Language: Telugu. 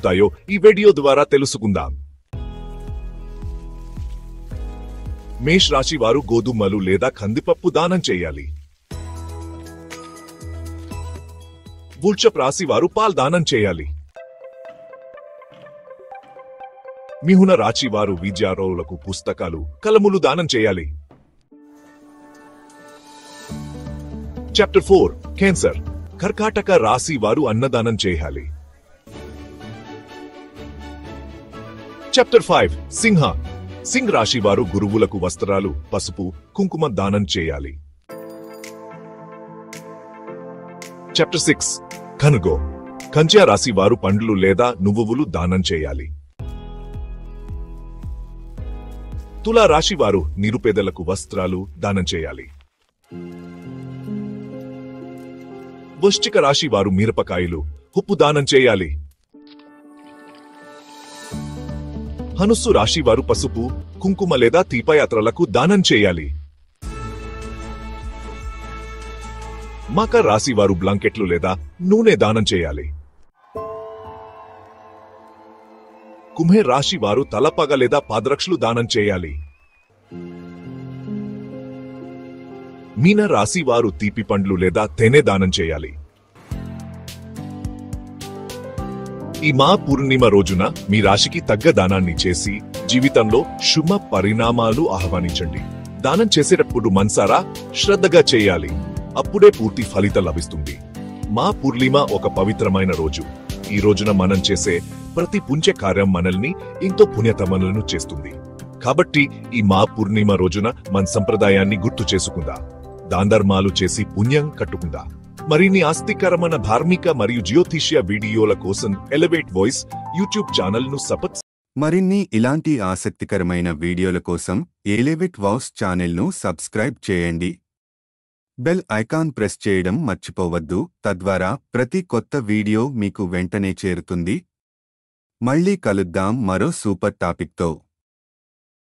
అవుతాయో ఈ వీడియో ద్వారా తెలుసుకుందాం. మేష్ రాశి వారు గోధుమలు లేదా కందిపప్పు దానం చేయాలి. వృషభ రాశి వారు పాలు దానం చేయాలి. మిథున రాశి వారు విద్యార్థులకు పుస్తకాలు, కలములు దానం చేయాలి. Chapter 4 cancer. కర్కాటక రాశి వారు అన్నదానం చేయాలి. చాప్టర్ 5 సింహ రాశి వారు గురువులకు వస్త్రాలు, పసుపు, కుంకుమ దానం చేయాలి. చాప్టర్ 6 కన్యా రాశి వారు పండ్లు లేదా నువ్వులు దానం చేయాలి. తులా రాశి వారు నిరుపేదలకు వస్త్రాలు దానం చేయాలి. వృశ్చిక రాశి వారు మిరపకాయలు, ఉప్పు దానం చేయాలి. ధనుస్సు రాశి వారు పసుపు, కుంకుమ లేదా తీర్థయాత్రలకు దానం చేయాలి. మకర రాశి వారు బ్లాంకెట్లు లేదా నూనె దానం చేయాలి. కుంభ రాశి వారు తలపగ లేదా పాదరక్షలు దానం చేయాలి. మీన రాశి వారు తీపి పండ్లు లేదా తేనె దానం చేయాలి. ఈ పూర్ణిమ రోజున మీ రాశికి తగ్గ దానాన్ని చేసి జీవితంలో శుభ పరిణామాలు ఆహ్వానించండి. దానం చేసేటప్పుడు మనసారా శ్రద్ధగా చేయాలి. అప్పుడే పూర్తి ఫలితం లభిస్తుంది. పూర్ణిమ ఒక పవిత్రమైన రోజు. ఈ రోజున మనం చేసే ప్రతి పుణ్య కార్యం మనల్ని ఎంతో పుణ్యతమలను చేస్తుంది. కాబట్టి ఈ పూర్ణిమ రోజున మన సంప్రదాయాన్ని గుర్తు చేసుకుందా, దానధర్మాలు చేసి పుణ్యం కట్టుకుందా. మరిన్ని ఆసక్తికరమైన ధార్మిక మరియు జ్యోతిష్య వీడియోల కోసం ఎలివేట్ వాయిస్ యూట్యూబ్ ఛానల్ ను మరిన్ని ఇలాంటి ఆసక్తికరమైన వీడియోల కోసం ఎలివేట్ వాయిస్ ఛానల్ ను సబ్స్క్రైబ్ చేయండి. బెల్ ఐకాన్ ప్రెస్ చేయడం మర్చిపోవద్దు. తద్వారా ప్రతి కొత్త వీడియో మీకు వెంటనే చేరుతుంది. మళ్ళీ కలుద్దాం మరో సూపర్ టాపిక్తో.